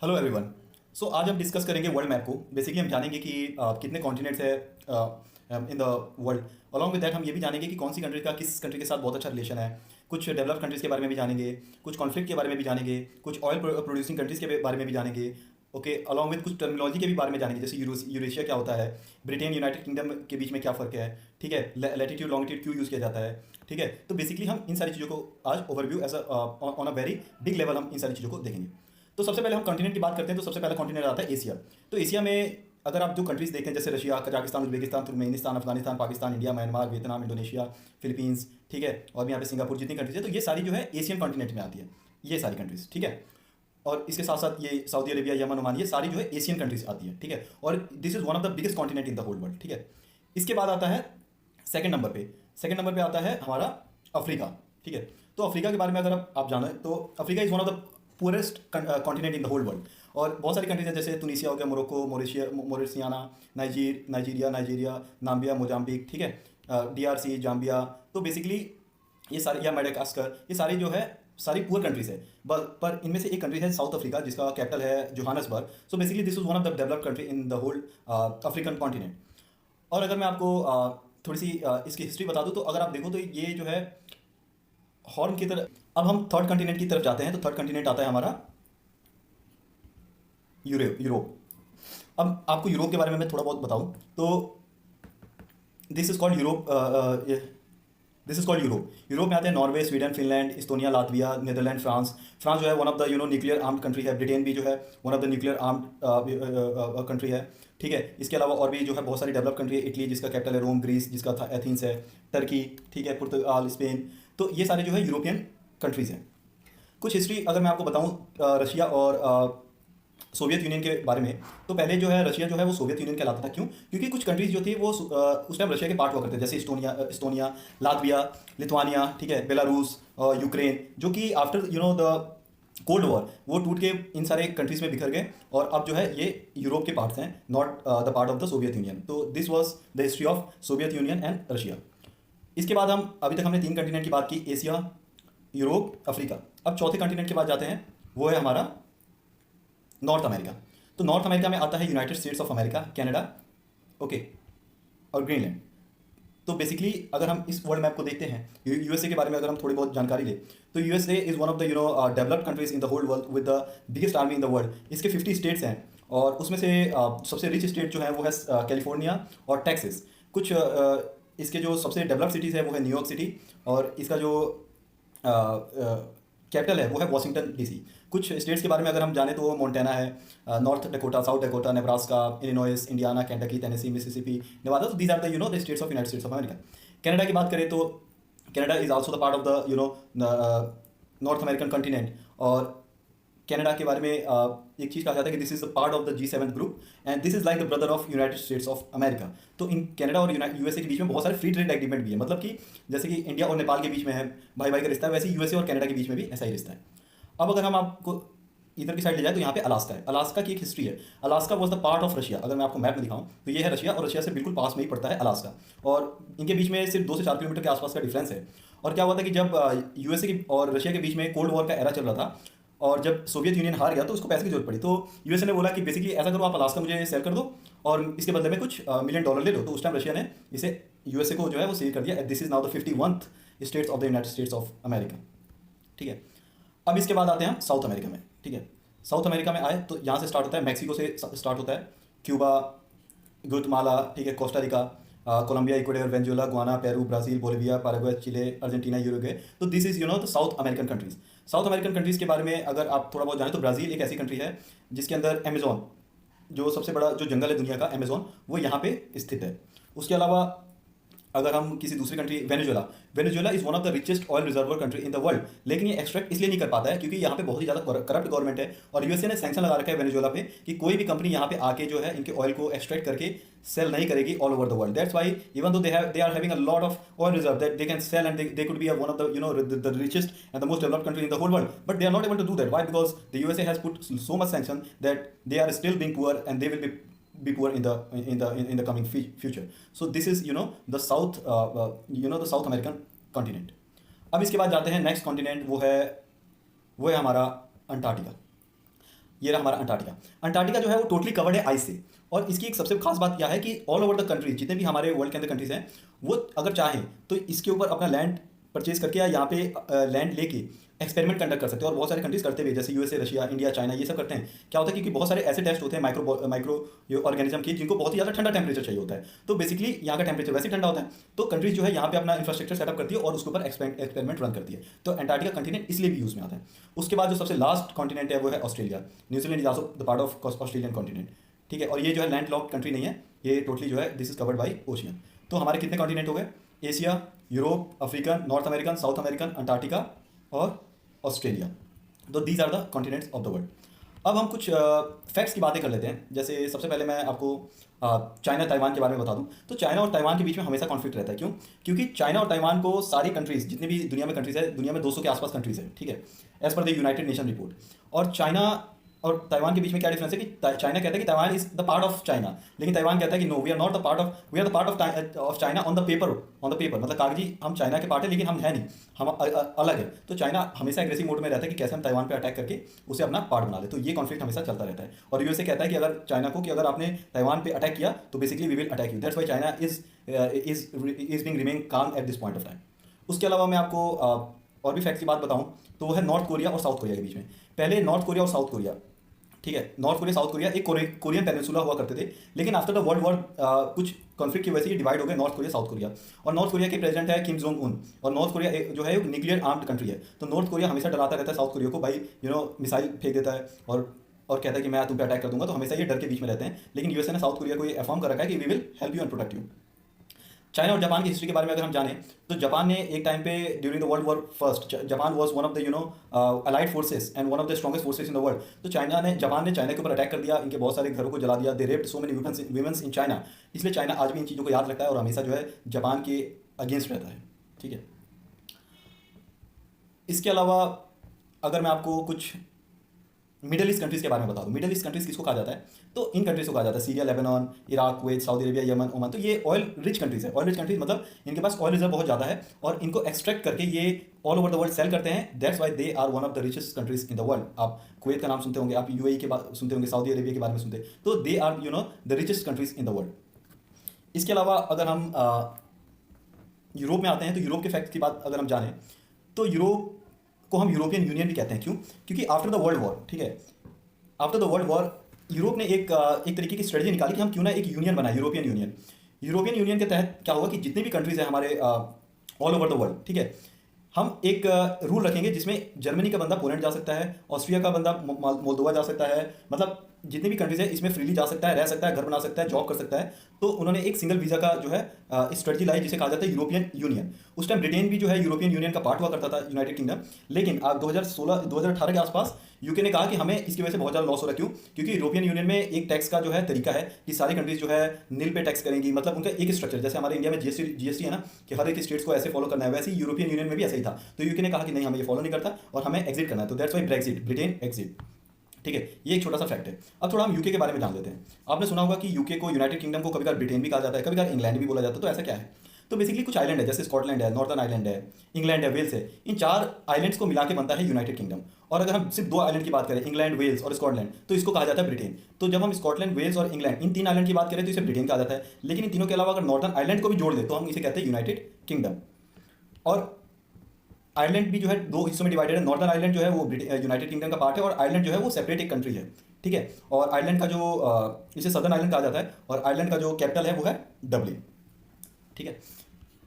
Hello everyone. सो आज हम discuss करेंगे वर्ल्ड मैप को। बेसिकली हम जानेंगे कि कितने कॉन्टिनेंट्स है इन the world. Along with that हम ये भी जानेंगे कि कौन सी कंट्री का किस कंट्री के साथ बहुत अच्छा रिलेशन है। कुछ डेवलप्ड कंट्रीज़ के बारे में भी जानेंगे, कुछ कॉन्फ्लिक्ट के बारे में भी जानेंगे, कुछ ऑयल प्रोड्यूसिंग कंट्रीज़ के बारे में भी जानेंगे। ओके, अलॉन्ग विद कुछ टर्मिनोलॉजी के भी बारे में जानेंगे, जैसे यूरेशिया क्या होता है, ब्रिटेन यूनाइटेड किंगडम के बीच में क्या फ़र्क है, ठीक है, लैटिट्यूड लॉन्गिट्यूड क्यों यूज़ किया जाता है, ठीक है। तो बेसिकली हम इन सारी चीज़ों को आज overview as on a very big level हम इन सारी चीज़ों को देखेंगे। तो सबसे पहले हम कॉन्टिनेंट की बात करते हैं, तो सबसे पहला कॉन्टिनेंट आता है एशिया। तो एशिया में अगर आप जो कंट्रीज देखते हैं, जैसे Russia, Kazakhstan, Uzbekistan, Turkmenistan, Afghanistan, Pakistan, India, Myanmar, Vietnam, Indonesia, Philippines, ठीक है, और भी यहाँ पे सिंगापुर, जितनी कंट्रीज है, तो ये सारी जो है एशियन कॉन्टिनेंट में आती है, ये सारी कंट्रीज, ठीक है। और इसके साथ साथ ये सऊदी अरेबिया, यमन, ओमान, ये सारी जो है एशियन कंट्रीज आती है, ठीक है। और this is one of the biggest continent in the whole world, ठीक है। इसके बाद आता है सेकंड नंबर पे आता है हमारा अफ्रीका, ठीक है। तो अफ्रीका के बारे में अगर आप जाने, तो Africa is one of the poorest continent in the whole world. और बहुत सारी कंट्रीज हैं, जैसे तुनिसिया हो गया, Morocco, Mauritania, Nigeria, Namibia, Mozambique, ठीक है, डीआरसी, जाम्बिया। तो बेसिकली ये सारी, या मेडागास्कर, ये सारी जो है सारी पुअर कंट्रीज है। पर इनमें से एक कंट्री है साउथ अफ्रीका, जिसका कैपिटल है Johannesburg. So basically this is one of the developed country in the whole African continent. और अगर मैं आपको थोड़ी सी इसकी हिस्ट्री बता दूं, तो अगर आप देखो तो ये जो है हॉर्न की तरह। अब हम थर्ड कॉन्टिनेंट की तरफ जाते हैं, तो थर्ड कॉन्टिनेंट आता है हमारा यूरोप। अब आपको यूरोप के बारे में मैं थोड़ा बहुत बताऊं, तो this is called Europe. This is called Europe. Europe में आते हैं Norway, Sweden, Finland, Estonia, Latvia, Netherland, France. France जो है one of the nuclear armed country है। ब्रिटेन भी जो है one of the nuclear armed country है, ठीक है। इसके अलावा और भी जो है बहुत सारी डेवलप कंट्री है। इटली, जिसका कैपिटल है रोम, ग्रीस, जिसका था एथेंस है, टर्की, ठीक है, पुर्तगाल, स्पेन। तो ये सारे जो है यूरोपियन कंट्रीज़ हैं। कुछ हिस्ट्री अगर मैं आपको बताऊं रशिया और सोवियत यूनियन के बारे में, तो पहले जो है रशिया जो है वो सोवियत यूनियन कहलाता था। क्यों? क्योंकि कुछ कंट्रीज जो थी वो उस टाइम रशिया के पार्ट हुआ करते थे, जैसे इस्टोनिया, लातविया, लिथुआनिया, ठीक है, बेलारूस, यूक्रेन, जो कि आफ्टर द कोल्ड वॉर वो टूट के इन सारे कंट्रीज में बिखर गए, और अब जो है ये यूरोप के पार्ट्स हैं, not the part of the Soviet Union. तो this was the history of Soviet Union and Russia. इसके बाद हम अभी तक हमने तीन कंटिनेंट की बात की, एशिया, यूरोप, अफ्रीका। अब चौथे कंटिनेंट के बाद जाते हैं, वो है हमारा नॉर्थ अमेरिका। तो नॉर्थ अमेरिका में आता है United States of America, Canada, okay, और ग्रीनलैंड। तो बेसिकली अगर हम इस वर्ल्ड मैप को देखते हैं, यूएसए के बारे में अगर हम थोड़ी बहुत जानकारी ले, तो USA is one of the developed countries in the whole world with the biggest army in the world. इसके 50 स्टेट्स हैं, और उसमें से सबसे रिच स्टेट जो है वो है कैलिफोर्निया और टेक्सास। कुछ इसके जो सबसे डेवलप्ड सिटीज़ है वो है न्यूयॉर्क सिटी, और इसका जो कैपिटल है वो है वॉशिंगटन डीसी। कुछ स्टेट्स के बारे में अगर हम जाने, तो वो मोंटाना है, North Dakota, South Dakota, Nebraska, Illinois, Indiana, Kentucky, Tennessee, Mississippi, Nevada. तो these are the the states of United States of America. Canada की बात करें, तो Canada is also the part of the North American continent. और Canada के बारे में एक चीज़ कहा जाता है कि this is the part of the G7 group, and this is like the brother of United States of America. तो इन कनाडा और यूएसए के बीच में बहुत सारे फ्री ट्रेड एग्रीमेंट भी है, मतलब कि जैसे कि इंडिया और नेपाल के बीच में है भाई भाई का रिश्ता है, वैसे यूएसए और कनाडा के बीच में भी ऐसा ही रिश्ता है। अब अगर हम आपको इधर की साइड ले जाए, तो यहाँ पे अलास्का है। अलास्का की एक हिस्ट्री है। Alaska was the part of Russia. अगर मैं आपको मैप में दिखाऊं, तो ये है रशिया, और रशिया से बिल्कुल पास में ही पड़ता है अलास्का, और इनके बीच में सिर्फ 2 से 4 किलोमीटर के आसपास का डिफरेंस है। और क्या हुआ था कि जब यूएसए की और रशिया के बीच में कोल्ड वॉर का एरा चल रहा था, और जब सोवियत यूनियन हार गया, तो उसको पैसे की जरूरत पड़ी। तो यूएसए ने बोला कि बेसिकली ऐसा करो, आप अलास्का मुझे सेल कर दो, और इसके बदले में कुछ मिलियन डॉलर ले लो। तो उस टाइम रशिया ने इसे यूएसए को जो है वो सेल कर दिया। This is now the 51th states of the United States of America, ठीक है। अब इसके बाद आते हैं हम साउथ अमेरिका में, ठीक है। साउथ अमेरिका में आए, तो यहाँ से स्टार्ट होता है, मैक्सिको से स्टार्ट होता है, क्यूबा, गुअतेमाला, ठीक है, Costa Rica, Colombia, Ecuador, Venezuela, Guyana, Peru, Brazil, Bolivia, Paraguay, Chile, Argentina, Uruguay. तो this is the South American countries. South American countries के बारे में अगर आप थोड़ा बहुत जानें, तो ब्राज़ील एक ऐसी कंट्री है जिसके अंदर अमेजोन, जो सबसे बड़ा जो जंगल है दुनिया का, अमेजोन, वो यहाँ पे स्थित है। उसके अलावा अगर हम किसी दूसरी country, Venezuela is one of the richest oil reservoir country in the world, लेकिन ये एक्सट्रैक्ट इसलिए नहीं कर पाता है क्योंकि यहाँ पे बहुत ही ज़्यादा करप्ट गवर्नमेंट है, और यूएसए ने सैंक्शन लगा रखा है वेनेजुएला पे कि कोई भी कंपनी यहाँ पे आके जो है इनके ऑयल को एक्सट्रैक्ट करके सेल नहीं करेगी all over the world. That's why even though they are having a lot of oil reserve that they can sell, and they could be one of the richest and the most developed country in the whole world, but they are not able to do that. Why? Because the USA has put so much sanction that they are still being poor, and they will be poor in the coming future. So this is the south the South American continent. अब इसके बाद जाते हैं next continent, वो है हमारा Antarctica. ये रहा हमारा अंटार्कटिका। अंटार्कटिका जो है वो टोटली कवर्ड है आइस से। और इसकी एक सबसे खास बात क्या है कि ऑल ओवर द कंट्री, जितने भी हमारे वर्ल्ड के अंदर कंट्रीज हैं, वो अगर चाहें तो इसके ऊपर अपना लैंड परचेज करके या यहाँ पे लैंड लेके एक्सपेरिमेंट कंडक्ट कर सकते हैं। और बहुत सारे कंट्रीज करते भी हैं, जैसे यूएसए, रशिया, इंडिया, चाइना, ये सब करते हैं। क्या होता है, क्योंकि बहुत सारे ऐसे टेस्ट होते हैं माइक्रो ऑर्गेनिज्म की, जिनको बहुत ही ज़्यादा ठंडा टेम्परेचर चाहिए होता है। तो बेसिकली यहाँ का टेम्परेचर वैसे ही ठंडा होता है, तो कंट्रीज जो है यहाँ पे अपना इंफ्रास्ट्रक्चर सेटअप करती है और उसके ऊपर एक्सपेरिमेंट रन करती है। तो अंटार्कटिका कंटिनेंट इसलिए भी यूज़ में आता है। उसके बाद जो सबसे लास्ट कॉन्टिनेंट है वो है Australia. New Zealand is also the part of Australian continent, ठीक है। और ये जो है लैंड लॉक्ड कंट्री नहीं है, ये टोटली जो है this is covered by ocean. तो हमारे कितने कॉन्टिनेंट हो गए? Asia, Europe, African, North American, South American, Antarctica और ऑस्ट्रेलिया। तो these are the continents of the world. अब हम कुछ फैक्ट्स की बातें कर लेते हैं। जैसे सबसे पहले मैं आपको चाइना ताइवान के बारे में बता दूं। तो चाइना और ताइवान के बीच में हमेशा कॉन्फ्लिक्ट रहता है। क्यों? क्योंकि चाइना और ताइवान को सारी कंट्रीज, जितनी भी दुनिया में कंट्रीज है, दुनिया में 200 के आसपास कंट्रीज है, ठीक है, as per the United Nation report. और चाइना और ताइवान के बीच में क्या डिफरेंस है कि चाइना कहता है कि Taiwan is the part of China, लेकिन ताइवान कहता है कि no, we are not the part of, we are the part of China on the paper, मतलब कागजी हम चाइना के पार्ट है, लेकिन हम है नहीं, हम अलग है। तो चाइना हमेशा एग्रेसिव मोड में रहता है कि कैसे हम ताइवान पे अटैक करके उसे अपना पार्ट बना ले। तो ये कॉन्फ्लिक्ट हमेशा चलता रहता है। और यूएसए कहता है कि अगर चाइना को कि अगर आपने ताइवान पे अटैक किया तो basically we will attack you. That's why China is being remain calm at this point of time. उसके अलावा मैं आपको और भी फैक्ट्स की बात बताऊं तो वो है नॉर्थ कोरिया और साउथ कोरिया के बीच में। पहले नॉर्थ कोरिया और साउथ कोरिया, ठीक है, नॉर्थ कोरिया साउथ कोरिया एक कोरियन पेनिनसुला हुआ करते थे, लेकिन आफ्टर द वर्ल्ड वॉर कुछ कॉन्फ्लिक्ट की वजह से ये डिवाइड हो गए नॉर्थ कोरिया साउथ कोरिया। और नॉर्थ कोरिया के प्रेसिडेंट है किम जोंग उन। और नॉर्थ कोरिया जो है एक न्यूक्लियर आर्म्ड कंट्री है। तो नॉर्थ कोरिया हमेशा डराता रहता है साउथ कोरिया को, भाई मिसाइल फेंक देता है और कहता है कि मैं तुम पे अटैक कर दूंगा। तो हमेशा ये डर के बीच में रहते हैं। लेकिन यूएसए ने साउथ कोरिया को ये अफर्म कर रखा है कि we will help you and protect you. China और जापान की हिस्ट्री के बारे में अगर हम जानें तो जापान ने एक टाइम पे during the world war first, Japan was one of the allied forces and one of the strongest forces in the world. तो जापान ने चाइना के ऊपर अटैक कर दिया, इनके बहुत सारे घरों को जला दिया। They raped so many womens in China. इसलिए चाइना आज भी इन चीज़ों को याद रखता है और हमेशा जो है जापान के अगेंस्ट रहता है, ठीक है। इसके अलावा अगर मैं आपको कुछ मिडल ईस्ट कंट्रीज़ के बारे में बता दूं, मिडल ईस्ट कंट्रीज़ किसको कहा जाता है? तो इन कंट्रीज़ को कहा जाता है Syria, Lebanon, Iraq, Kuwait, Saudi Arabia, Yemen, Oman. तो ये ऑयल रिच कंट्रीज़ है। ऑयल रिच कंट्रीज मतलब इनके पास ऑयल रिजर्व बहुत ज़्यादा है और इनको एक्सट्रैक्ट करके ये all over the world sell करते हैं। That's why they are one of the richest countries in the world. आप कुवैत का नाम सुनते होंगे, आप यूएई के बारे सुनते होंगे, सऊदी अरेबिया के बारे में सुनते। तो they are the richest countries in the world. इसके अलावा अगर हम यूरोप में आते हैं तो यूरोप के फैक्ट की बात अगर हम जानें तो यूरोप को हम यूरोपियन यूनियन भी कहते हैं। क्यों? क्योंकि आफ्टर द वर्ल्ड वॉर, ठीक है, after the world war Europe ने एक तरीके की स्ट्रेटजी निकाली कि हम क्यों ना एक यूनियन बनाए, यूरोपियन यूनियन। यूरोपियन यूनियन के तहत क्या होगा कि जितने भी कंट्रीज हैं हमारे ऑल ओवर द वर्ल्ड, ठीक है, हम एक रूल रखेंगे जिसमें जर्मनी का बंदा पोलैंड जा सकता है, ऑस्ट्रिया का बंदा मोल्दोवा जा सकता है, मतलब जितने भी कंट्रीज है इसमें फ्रीली जा सकता है, रह सकता है, घर बना सकता है, जॉब कर सकता है। तो उन्होंने एक सिंगल वीज़ा का जो है स्ट्रेटजी लाई जिसे कहा जाता है यूरोपियन यूनियन। उस टाइम ब्रिटेन भी जो है यूरोपियन यूनियन का पार्ट हुआ करता था, यूनाइटेड किंगडम। लेकिन 2018 के आसपास यूके ने कहा कि हमें इसकी वजह से बहुत ज़्यादा लॉस हो रहा है। क्यों? क्योंकि यूरोपियन यूनियन में एक टैक्स का जो है तरीका है कि सारी कंट्रीज जो है नील पे टैक्स करेंगी, मतलब उनका एक स्ट्रक्चर, जैसे हमारे इंडिया में जीएसटी है ना कि हर एक स्टेट्स को ऐसे फॉलो करना है, वैसे ही यूरोपियन यूनियन में भी ऐसा ही था। तो यूके ने कहा कि नहीं, हमें ये फॉलो नहीं करता और हमें एग्जिट करना है। तो that's why Brexit, Britain exit, ठीक है। ये एक छोटा सा फैक्ट है। अब थोड़ा हम यूके के बारे में जान लेते हैं। आपने सुना होगा कि यूके को, यूनाइटेड किंगडम को कभी कभार ब्रिटेन भी कहा जाता है, कभी कभार इंग्लैंड भी बोला जाता है। तो ऐसा क्या है? तो बेसिकली कुछ आइलैंड है, जैसे स्कॉटलैंड है, नॉर्थर्न आइलैंड है, इंग्लैंड है, वेल्स है। इन 4 आइलैंड्स को मिला के बनता है यूनाइटेड किंगडम। और अगर हम सिर्फ 2 आइलैंड की बात करें, इंग्लैंड, वेल्स और स्कॉटलैंड, तो इसको कहा जाता है ब्रिटेन। तो जब हम स्कॉटलैंड, वेल्स और इंग्लैंड इन 3 आइलैंड की बात करें तो इसे ब्रिटेन कहा जाता है। लेकिन इन तीनों के अलावा अगर नॉर्थर्न आइलैंड को भी जोड़ दे तो हम इसे कहते हैं यूनाइटेड किंगडम। और आयरलैंड भी जो है 2 हिस्सों में डिवाइडेड है। नॉर्दर्न आयरलैंड जो है वो यूनाइटेड किंगडम का पार्ट है और आयरलैंड जो है वो सेपरेट एक कंट्री है, ठीक है। और आयरलैंड का जो इसे सदर्न आयरलैंड कहा जाता है और आयरलैंड का जो कैपिटल है वो है डबलिन, ठीक है।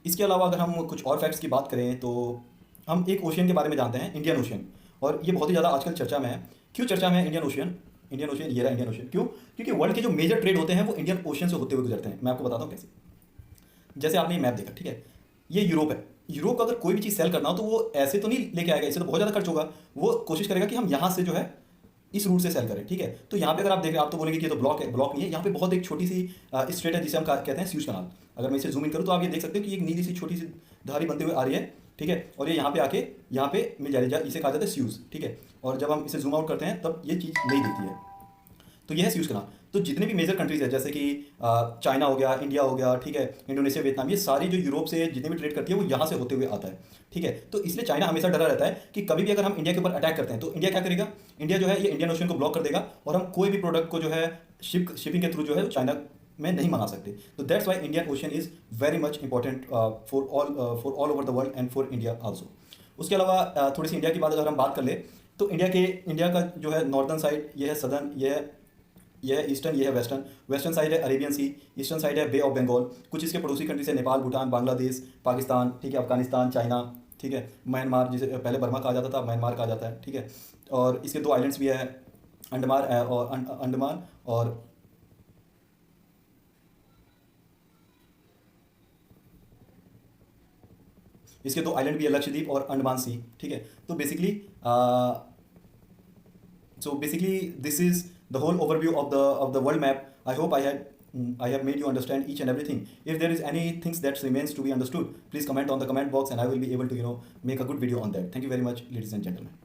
इसके अलावा अगर हम कुछ और फैक्ट्स की बात करें तो हम एक ओशियन के बारे में जानते हैं, इंडियन ओशियन। और ये बहुत ही ज़्यादा आजकल चर्चा में है। क्यों चर्चा में है इंडियन ओशियन? इंडियन ओशियन, ये रहा इंडियन ओशियन। क्यों? क्योंकि वर्ल्ड के जो मेजर ट्रेड होते हैं वो इंडियन ओशियन से होते हुए गुजरते हैं। मैं आपको बताता हूँ कैसे। जैसे आपने ये मैप देखा, ठीक है, ये यूरोप है। यूरोप को अगर कोई भी चीज़ सेल करना हो तो वो ऐसे तो नहीं लेके आएगा, इससे तो बहुत ज़्यादा खर्च होगा। वो कोशिश करेगा कि हम यहाँ से जो है इस रूट से सेल करें, ठीक है। तो यहाँ पे अगर आप देख रहे हैं, आप तो बोलेंगे कि ये तो ब्लॉक है, ब्लॉक नहीं है। यहाँ पे बहुत एक छोटी सी स्ट्रेट है जिसे हम कहते हैं स्यूज कनाल। अगर मैं इसे जूम इन करूँ तो आप ये देख सकते हो कि एक नीली सी छोटी सी धारी बनते हुए आ रही है, ठीक है। और ये यहाँ पे आके यहाँ पे मिल जा रही है, इसे कहा जाता है स्यूज, ठीक है। और जब हम इसे जूम आउट करते हैं तब ये चीज़ नहीं दिखती है। तो यह है स्यूज कनाल। तो जितने भी मेजर कंट्रीज है जैसे कि चाइना हो गया, इंडिया हो गया, ठीक है, इंडोनेशिया, वियतनाम, ये सारी जो यूरोप से जितने भी ट्रेड करती है वो यहाँ से होते हुए आता है, ठीक है। तो इसलिए चाइना हमेशा डरा रहता है कि कभी भी अगर हम इंडिया के ऊपर अटैक करते हैं तो इंडिया क्या करेगा, इंडिया जो है ये इंडियन ओशन को ब्लॉक कर देगा और हम कोई भी प्रोडक्ट को जो है शिपिंग के थ्रू जो है चाइना में नहीं मंगा सकते। तो that's why Indian ocean is very much important for all over the world and for India also. उसके अलावा थोड़ी सी इंडिया की बात अगर हम बात कर ले तो इंडिया का जो है नॉर्दर्न साइड ये है, सदर्न ये है ईस्टर्न, ये है वेस्टर्न। वेस्टर्न साइड है अरेबियन सी, ईस्टर्न साइड है बे ऑफ बंगाल। कुछ इसके पड़ोसी कंट्रीज है नेपाल, भूटान, बांग्लादेश, पाकिस्तान, ठीक है, अफगानिस्तान, चाइना, ठीक है, म्यांमार जिसे पहले बर्मा कहा जाता था, म्यांमार कहा जाता है, ठीक है। और इसके दो आइलैंड्स भी है, अंडमान और इसके दो आइलैंड भी है, लक्षद्वीप और अंडमान सी, ठीक है। तो basically this is the whole overview of the world map. I hope I have made you understand each and everything. If there is any things that remains to be understood, please comment on the comment box and I will be able to make a good video on that. Thank you very much, ladies and gentlemen.